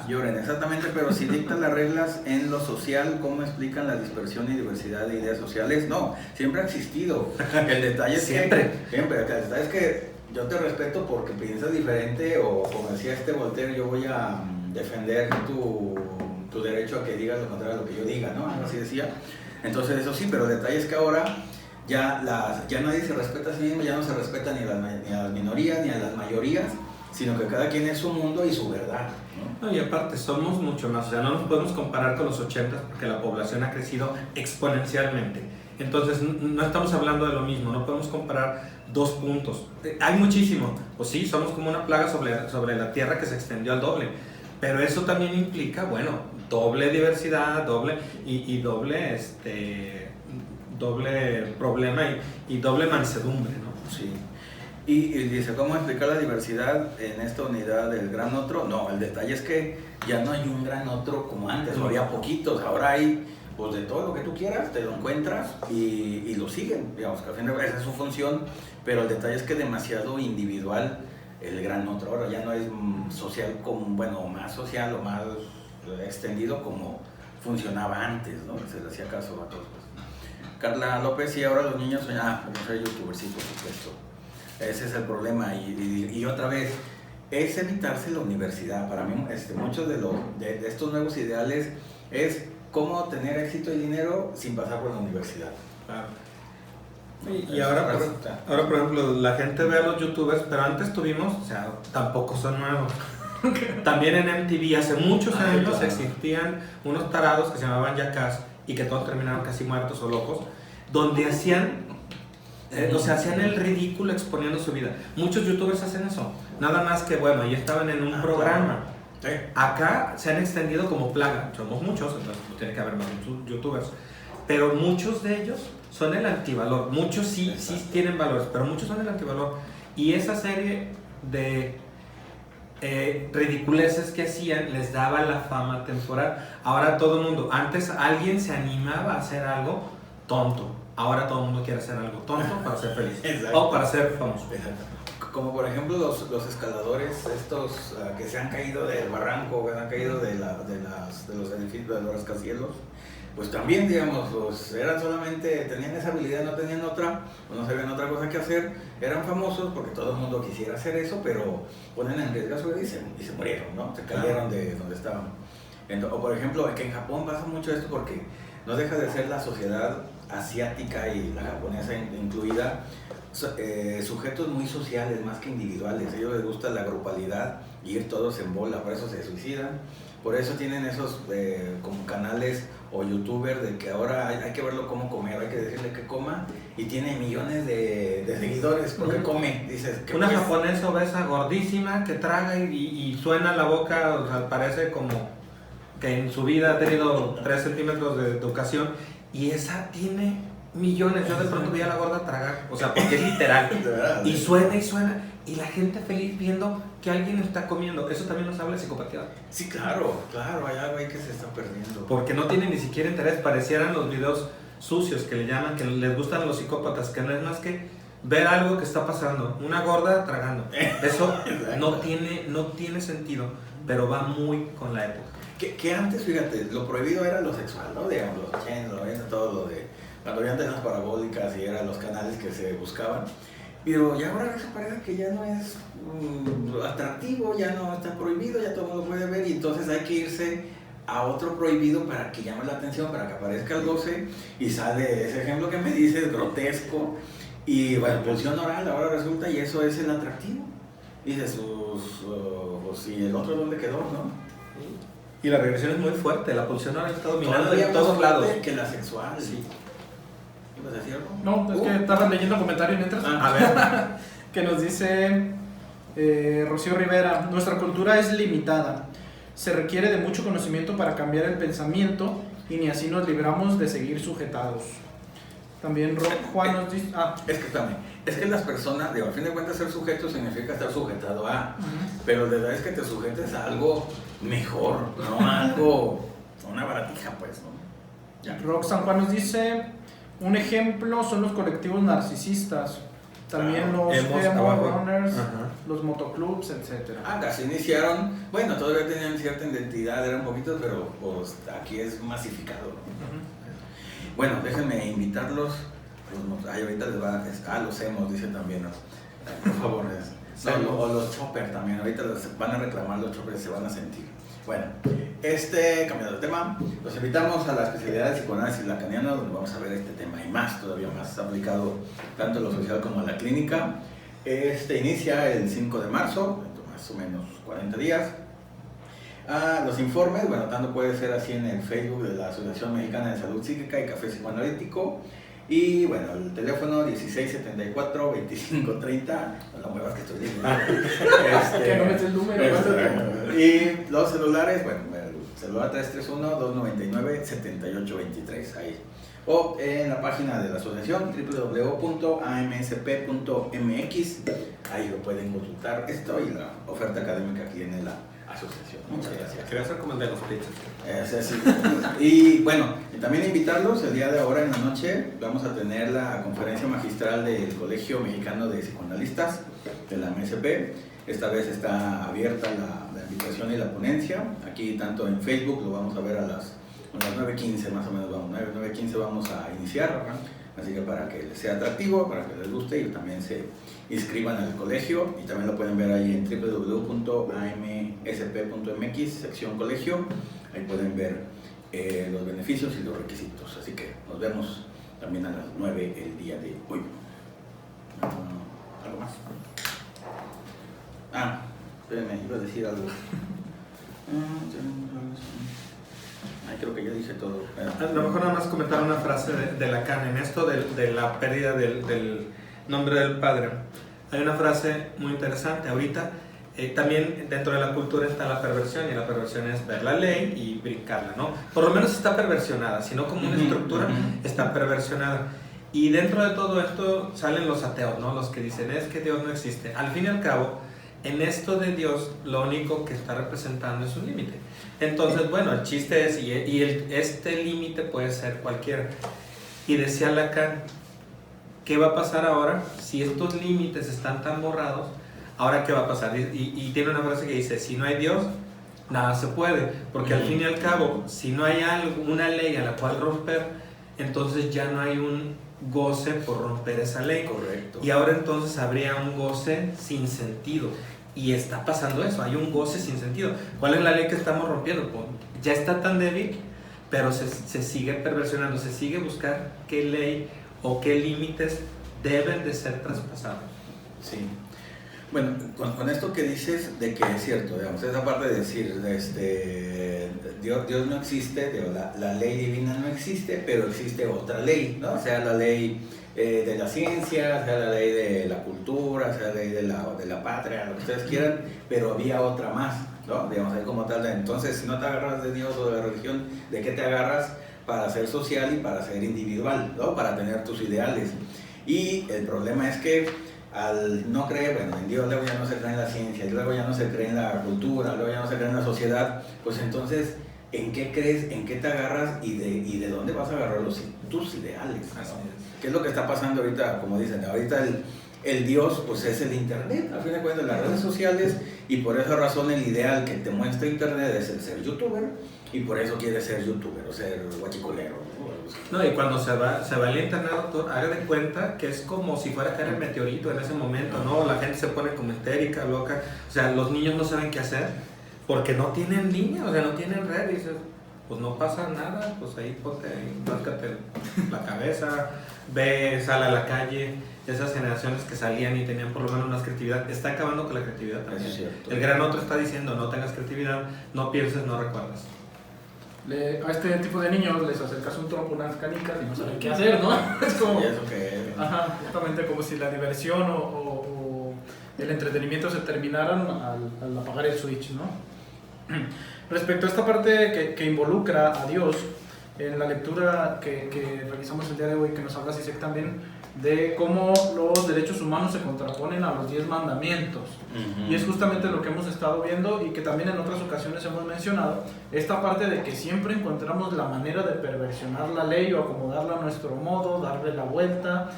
Speaker 1: Lloren, exactamente, pero si dictan las reglas en lo social, ¿cómo explican la dispersión y diversidad de ideas sociales? No, siempre ha existido. El detalle es
Speaker 2: siempre.
Speaker 1: El detalle es que yo te respeto porque piensas diferente, o como decía Voltaire, yo voy a defender tu derecho a que digas lo contrario a lo que yo diga, ¿no? Así decía. Entonces, eso sí, pero el detalle es que ahora ya nadie se respeta a sí mismo, ya no se respeta ni a las minorías ni a las mayorías, sino que cada quien es su mundo y su verdad, ¿no?
Speaker 2: Y aparte, somos mucho más, o sea, no nos podemos comparar con los 80 porque la población ha crecido exponencialmente. Entonces, no estamos hablando de lo mismo, no podemos comparar dos puntos. Hay muchísimo, pues sí, somos como una plaga sobre la tierra que se extendió al doble, pero eso también implica, doble diversidad, doble problema y doble mansedumbre, ¿no?
Speaker 1: Sí. Y dice, ¿cómo explicar la diversidad en esta unidad del gran otro? No, el detalle es que ya no hay un gran otro como antes, había poquitos, ahora hay pues de todo lo que tú quieras, te lo encuentras y lo siguen, digamos que al fin esa es su función, pero el detalle es que es demasiado individual el gran otro, ahora ya no es social más social o más extendido como funcionaba antes, ¿no? Se le hacía caso a todos. Carla López, y ahora los niños sueñan, como ser youtubers, sí, por supuesto. Ese es el problema, y otra vez, es evitarse la universidad. Para mí, muchos de estos nuevos ideales es cómo tener éxito y dinero sin pasar por la universidad.
Speaker 2: Claro. Y ahora, por ejemplo, la gente ve a los youtubers, pero antes tuvimos, o sea, tampoco son nuevos. También en MTV hace muchos años existían unos tarados que se llamaban Jackass y que todos terminaron casi muertos o locos, donde hacían el ridículo exponiendo su vida. Muchos youtubers hacen eso, nada más que ahí estaban en un programa.
Speaker 1: Sí.
Speaker 2: Acá se han extendido como plaga, somos muchos, entonces tiene que haber más youtubers, pero muchos de ellos son el antivalor. Muchos sí tienen valores, pero muchos son el antivalor. Y esa serie de ridiculeces que hacían les daba la fama temporal. Ahora todo el mundo, antes alguien se animaba a hacer algo tonto, ahora todo el mundo quiere hacer algo tonto para ser feliz. Exacto. O para ser famoso.
Speaker 1: Exacto. Como por ejemplo los escaladores estos que se han caído del barranco, que han caído de los edificios, de los rascacielos, pues también, digamos, eran solamente, tenían esa habilidad, no tenían otra, pues no sabían otra cosa que hacer, eran famosos porque todo el mundo quisiera hacer eso, pero ponen en riesgo su vida y se murieron, ¿no? Se cayeron de donde estaban. O por ejemplo, que en Japón pasa mucho esto porque no deja de ser la sociedad asiática y la japonesa incluida, sujetos muy sociales más que individuales. A ellos les gusta la grupalidad, ir todos en bola, por eso se suicidan, Por eso tienen esos como canales o youtubers de que ahora hay que verlo cómo comer, hay que decirle que coma, y tiene millones de seguidores porque come. Dices, ¿qué
Speaker 2: una
Speaker 1: pues?
Speaker 2: japonesa obesa gordísima que traga y suena la boca, o sea, parece como que en su vida ha tenido 3 centímetros de educación, y esa tiene millones. Yo de pronto vi a la gorda tragar, o sea, porque es literal,
Speaker 1: De verdad,
Speaker 2: y suena, y la gente feliz viendo que alguien está comiendo. Eso también nos habla de psicopatía.
Speaker 1: Sí, claro, hay algo ahí que se está perdiendo.
Speaker 2: Porque no tienen ni siquiera interés. Parecieran los videos sucios que le llaman, que les gustan a los psicópatas, que no es más que ver algo que está pasando, una gorda tragando. Eso no tiene sentido, pero va muy con la época.
Speaker 1: Que antes, fíjate, lo prohibido era lo sexual, ¿no? Digamos, los 80, los 90, todo lo de... Cuando había antenas parabólicas y eran los canales que se buscaban. Pero ya ahora se parece que ya no es atractivo, ya no está prohibido, ya todo el mundo puede ver, y entonces hay que irse a otro prohibido para que llame la atención, para que aparezca el goce, y sale ese ejemplo que me dices, grotesco, y bueno, pulsión oral ahora resulta, y eso es el atractivo. Y dices, pues, ¿y el otro dónde quedó, no?
Speaker 2: Y la regresión es muy fuerte, la pulsión ahora está dominando
Speaker 1: Todavía
Speaker 2: en
Speaker 1: más
Speaker 2: todos lados.
Speaker 1: que la sexual.
Speaker 2: Sí.
Speaker 1: ¿Ibas a decir algo?
Speaker 3: No, es que estaban leyendo comentarios mientras.
Speaker 2: A ver.
Speaker 3: Que nos dice Rocío Rivera: nuestra cultura es limitada. Se requiere de mucho conocimiento para cambiar el pensamiento y ni así nos libramos de seguir sujetados. También Juan nos dice...
Speaker 1: Es que también, es que las personas, digo, al fin de cuentas ser sujeto significa estar sujetado a, pero la verdad es que te sujetes a algo mejor, no a algo, una baratija pues, ¿no? Ya.
Speaker 3: San Juan nos dice: un ejemplo son los colectivos narcisistas, también los emo runners, los motoclubs, etc.
Speaker 1: Casi iniciaron, bueno, todavía tenían cierta identidad, era un poquito, pero pues aquí es masificado, ¿no? Bueno, déjenme invitarlos, ahorita les va, los emos, dice también, ¿no? Por favor, o los choppers también, ahorita los van a reclamar los choppers, se van a sentir. Bueno, cambiando de tema, los invitamos a la especialidad de psicoanálisis lacaniano, donde vamos a ver este tema y más, todavía más aplicado tanto a lo social como a la clínica. Inicia el 5 de marzo, más o menos 40 días. Los informes, bueno, tanto puede ser así en el Facebook de la Asociación Mexicana de Salud Psíquica y Café Psicoanalítico. Y bueno, el teléfono 1674-2530, no lo muevas que estoy leyendo.
Speaker 3: Que no metes el número.
Speaker 1: Y los celulares, bueno, el celular 331-299-7823, ahí. O en la página de la asociación www.amsp.mx, ahí lo pueden consultar esto y la oferta académica que tiene la asociación. Muchas gracias.
Speaker 2: Quería hacer como el de los pizzas.
Speaker 1: Sí. Y bueno, también invitarlos, el día de ahora en la noche vamos a tener la conferencia magistral del Colegio Mexicano de Psicoanalistas, de la MSP. Esta vez está abierta la invitación y la ponencia. Aquí tanto en Facebook lo vamos a ver a las 9:15 más o menos, 9:15 vamos a iniciar. Así que para que les sea atractivo, para que les guste y también se inscriban al colegio, y también lo pueden ver ahí en www.amsp.mx, sección colegio. Ahí pueden ver los beneficios y los requisitos. Así que nos vemos también a las 9 el día de hoy. ¿Algo más? Espérenme, iba a decir algo. Creo que ya dije todo.
Speaker 2: A lo mejor nada más comentar una frase de Lacan en esto de la pérdida del nombre del padre. Hay una frase muy interesante ahorita. También dentro de la cultura está la perversión, y la perversión es ver la ley y brincarla, ¿no? Por lo menos está perversionada, si no como una estructura, está perversionada. Y dentro de todo esto salen los ateos, ¿no? Los que dicen es que Dios no existe. Al fin y al cabo, en esto de Dios, lo único que está representando es un límite. Entonces, bueno, el chiste es, este límite puede ser cualquiera. Y decía Lacan, ¿qué va a pasar ahora si estos límites están tan borrados? ¿Ahora qué va a pasar? Y tiene una frase que dice, si no hay Dios, nada se puede. Porque al fin y al cabo, si no hay una ley a la cual romper, entonces ya no hay un goce por romper esa ley.
Speaker 1: Correcto.
Speaker 2: Y ahora entonces habría un goce sin sentido. Y está pasando eso, hay un goce sin sentido. ¿Cuál es la ley que estamos rompiendo? Pues ya está tan débil, pero se sigue perversionando, se sigue buscar qué ley o qué límites deben de ser traspasados.
Speaker 1: Sí. Bueno, con esto que dices de que es cierto, digamos, esa parte de decir, Dios no existe, digo, la ley divina no existe, pero existe otra ley, ¿no? Sea la ley de la ciencia, sea la ley de la cultura, sea la ley de la patria, lo que ustedes quieran, pero había otra más, ¿no? Digamos, ahí como tal, entonces si no te agarras de Dios o de la religión, ¿de qué te agarras? Para ser social y para ser individual, ¿no? Para tener tus ideales. Y el problema es que al no creer, bueno, en Dios, luego ya no se cree en la ciencia, y luego ya no se cree en la cultura, luego ya no se cree en la sociedad, pues entonces, ¿en qué crees? ¿En qué te agarras? ¿Y de dónde vas a agarrar tus ideales? ¿No?
Speaker 2: Así es.
Speaker 1: ¿Qué es lo que está pasando ahorita? Como dicen, ahorita el Dios, pues es el Internet, al fin de cuentas, las redes sociales, y por esa razón el ideal que te muestra Internet es el ser youtuber, y por eso quieres ser youtuber o ser guachicolero, ¿no?
Speaker 2: No, y cuando se va al internet, doctor, haga de cuenta que es como si fuera a caer el meteorito en ese momento, ¿no? La gente se pone como histérica, loca, o sea, los niños no saben qué hacer porque no tienen línea, o sea, no tienen red, y dices, pues no pasa nada, pues ahí ponte, ráscate la cabeza, ve, sal a la calle. Esas generaciones que salían y tenían por lo menos una creatividad, está acabando con la creatividad también.
Speaker 1: Eso es cierto.
Speaker 2: El gran otro está diciendo, no tengas creatividad, no pienses, no recuerdas.
Speaker 3: A este tipo de niños les acercas un trompo, unas canicas y no saben qué hacer, ¿no? Es como...
Speaker 1: ¿Y eso qué es?
Speaker 3: Ajá, justamente como si la diversión o el entretenimiento se terminaran al apagar el switch, ¿no? Respecto a esta parte que involucra a Dios, en la lectura que realizamos el día de hoy, que nos habla Sisek también, de cómo los derechos humanos se contraponen a los 10 mandamientos. Y es justamente lo que hemos estado viendo y que también en otras ocasiones hemos mencionado, esta parte de que siempre encontramos la manera de perversionar la ley o acomodarla a nuestro modo, darle la vuelta.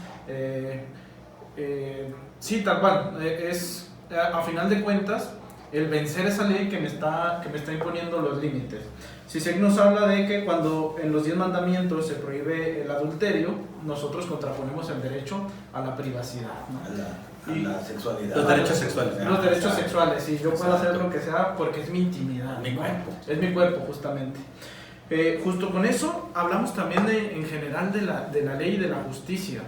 Speaker 3: Sí, tal cual, es a final de cuentas el vencer esa ley que me está imponiendo los límites. Sisek nos habla de que cuando en los 10 mandamientos se prohíbe el adulterio, nosotros contraponemos el derecho a la privacidad, ¿no?
Speaker 1: A la sexualidad.
Speaker 2: Los derechos sexuales.
Speaker 3: Los derechos sexuales, sí, yo puedo hacer lo que sea porque es mi intimidad.
Speaker 1: Mi cuerpo.
Speaker 3: Es mi cuerpo, justamente. Justo con eso hablamos también en general de la ley y de la justicia.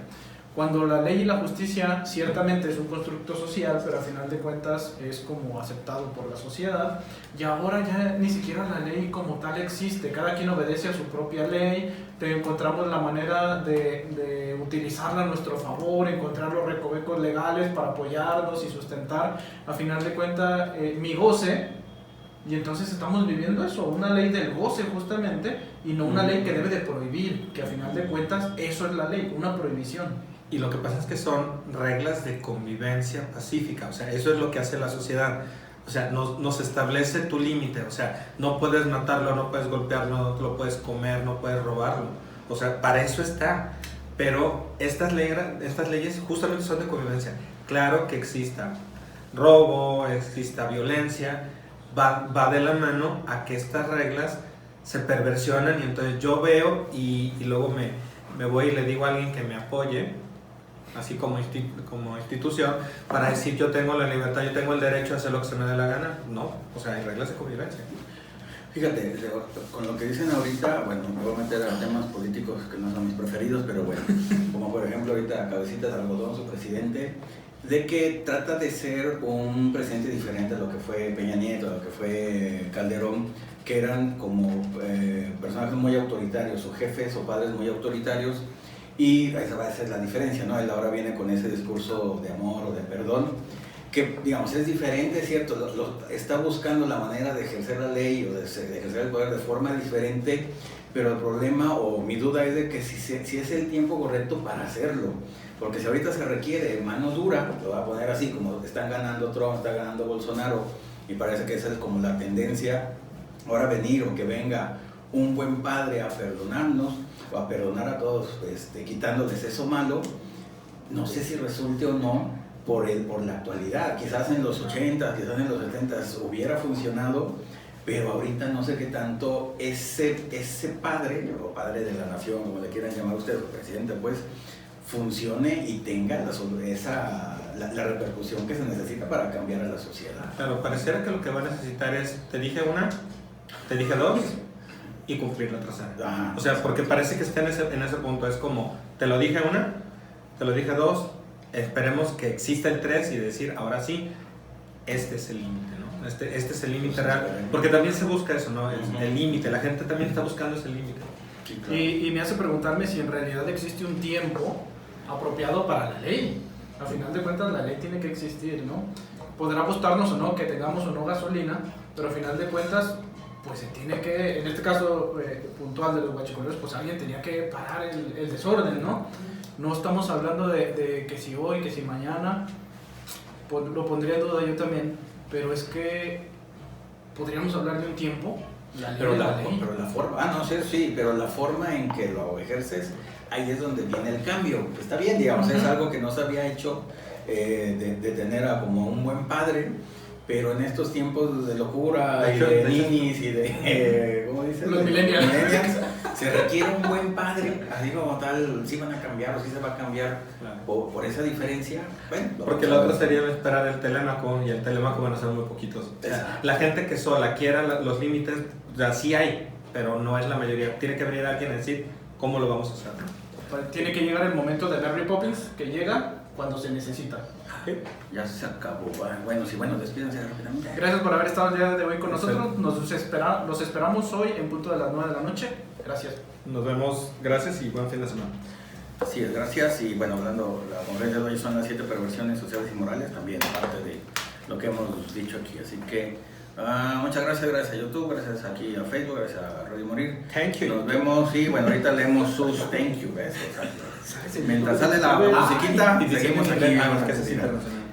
Speaker 3: Cuando la ley y la justicia ciertamente es un constructo social, pero a final de cuentas es como aceptado por la sociedad, y ahora ya ni siquiera la ley como tal existe, cada quien obedece a su propia ley, encontramos la manera de utilizarla a nuestro favor, encontrar los recovecos legales para apoyarnos y sustentar, a final de cuentas, mi goce, y entonces estamos viviendo eso, una ley del goce justamente, y no una ley que debe de prohibir, que a final de cuentas eso es la ley, una prohibición.
Speaker 2: Y lo que pasa es que son reglas de convivencia pacífica, o sea, eso es lo que hace la sociedad. O sea, nos establece tu límite, o sea, no puedes matarlo, no puedes golpearlo, no lo puedes comer, no puedes robarlo. O sea, para eso está. Pero estas leyes justamente son de convivencia. Claro que exista robo, exista violencia, va de la mano a que estas reglas se perversionan y entonces yo veo y luego me voy y le digo a alguien que me apoye, así como institución, para decir yo tengo la libertad, yo tengo el derecho a hacer lo que se me dé la gana. No, o sea, hay reglas de convivencia.
Speaker 1: Fíjate, con lo que dicen ahorita, bueno, me voy a meter a temas políticos que no son mis preferidos, pero bueno, como por ejemplo ahorita Cabecita de Algodón, su presidente, de que trata de ser un presidente diferente a lo que fue Peña Nieto, a lo que fue Calderón, que eran como personajes muy autoritarios, o jefes o padres muy autoritarios, y esa va a ser la diferencia, ¿no? Él ahora viene con ese discurso de amor o de perdón, que digamos es diferente, ¿cierto? Está buscando la manera de ejercer la ley o de ejercer el poder de forma diferente, pero el problema o mi duda es de que si es el tiempo correcto para hacerlo, porque si ahorita se requiere mano dura, lo voy a poner así, como están ganando Trump, está ganando Bolsonaro, y parece que esa es como la tendencia, ahora venir o que venga un buen padre a perdonarnos, o a perdonar a todos, quitándoles eso malo, no sé si resulte o no por la actualidad. Quizás en los 80, quizás en los 70 hubiera funcionado, pero ahorita no sé qué tanto ese padre, o padre de la nación, como le quieran llamar ustedes, o presidente, pues, funcione y tenga la repercusión que se necesita para cambiar a la sociedad.
Speaker 2: Claro, pareciera que lo que va a necesitar es, te dije una, te dije dos, y cumplir la tercera. O sea, porque parece que está en ese punto, es como, te lo dije una, te lo dije dos, esperemos que exista el 3 y decir, ahora sí, este es el límite, ¿no? Este es el límite real, porque también se busca eso, ¿no? El límite, la gente también está buscando ese límite.
Speaker 1: Sí, claro.
Speaker 3: Y me hace preguntarme si en realidad existe un tiempo apropiado para la ley. A final de cuentas la ley tiene que existir, ¿no? Podrá gustarnos o no que tengamos o no gasolina, pero a final de cuentas pues se tiene que, en este caso puntual de los guachicoleros, pues alguien tenía que parar el desorden, ¿no? No estamos hablando de que si hoy, que si mañana, pues lo pondría en duda yo también, pero es que podríamos hablar de un tiempo.
Speaker 1: Pero la forma, no sé, sí, pero la forma en que lo ejerces, ahí es donde viene el cambio. Está bien, digamos, es algo que no se había hecho de tener a como un buen padre, pero en estos tiempos de locura y de ninis y de, ¿cómo dicen?
Speaker 3: Los millennials,
Speaker 1: se requiere un buen padre, así como tal, sí van a cambiar o sí se va a cambiar por esa diferencia. Bueno,
Speaker 2: porque la otra sería esperar el Telémaco, y el Telémaco van a ser muy poquitos. O sea, la gente que sola quiera los límites, o sea, sí hay, pero no es la mayoría. Tiene que venir alguien a decir cómo lo vamos a hacer.
Speaker 3: Tiene que llegar el momento de Mary Poppins, que llega cuando se necesita.
Speaker 1: Ya se acabó. Bueno, sí, bueno, despídense rápidamente.
Speaker 3: Gracias por haber estado el día de hoy con nosotros. Los esperamos hoy en punto de las 9 de la noche. Gracias.
Speaker 2: Nos vemos. Gracias y buen fin de semana.
Speaker 1: Así es, gracias. Y bueno, hablando, la conferencia de hoy son las 7 perversiones sociales y morales, también parte de lo que hemos dicho aquí. Así que muchas gracias a YouTube, gracias aquí a Facebook, gracias a Radio Morir.
Speaker 2: Thank you.
Speaker 1: Nos vemos y bueno, ahorita leemos sus thank you. Mientras sale la musiquita, seguimos aquí.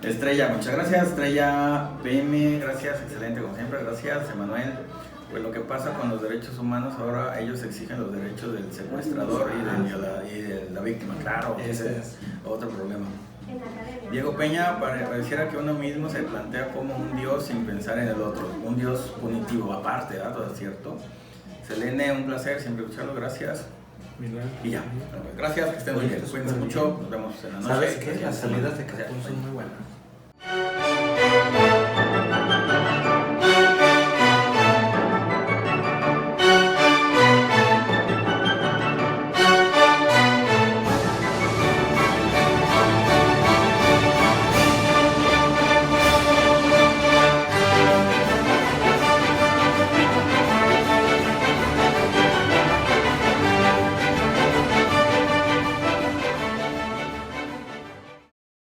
Speaker 1: Estrella, muchas gracias. Estrella PM, gracias, excelente como siempre, gracias. Emanuel, pues lo que pasa con los derechos humanos, ahora ellos exigen los derechos del secuestrador y de la víctima, claro, ese es otro problema. Diego Peña, pareciera que uno mismo se plantea como un dios sin pensar en el otro, un dios punitivo aparte, ¿verdad? Todo es cierto. Selene, un placer, siempre escucharlo, gracias. Y ya, gracias, que estén muy bien, cuídense mucho, nos vemos en la noche.
Speaker 2: ¿Sabes qué? Las salidas de Cancún son muy buenas.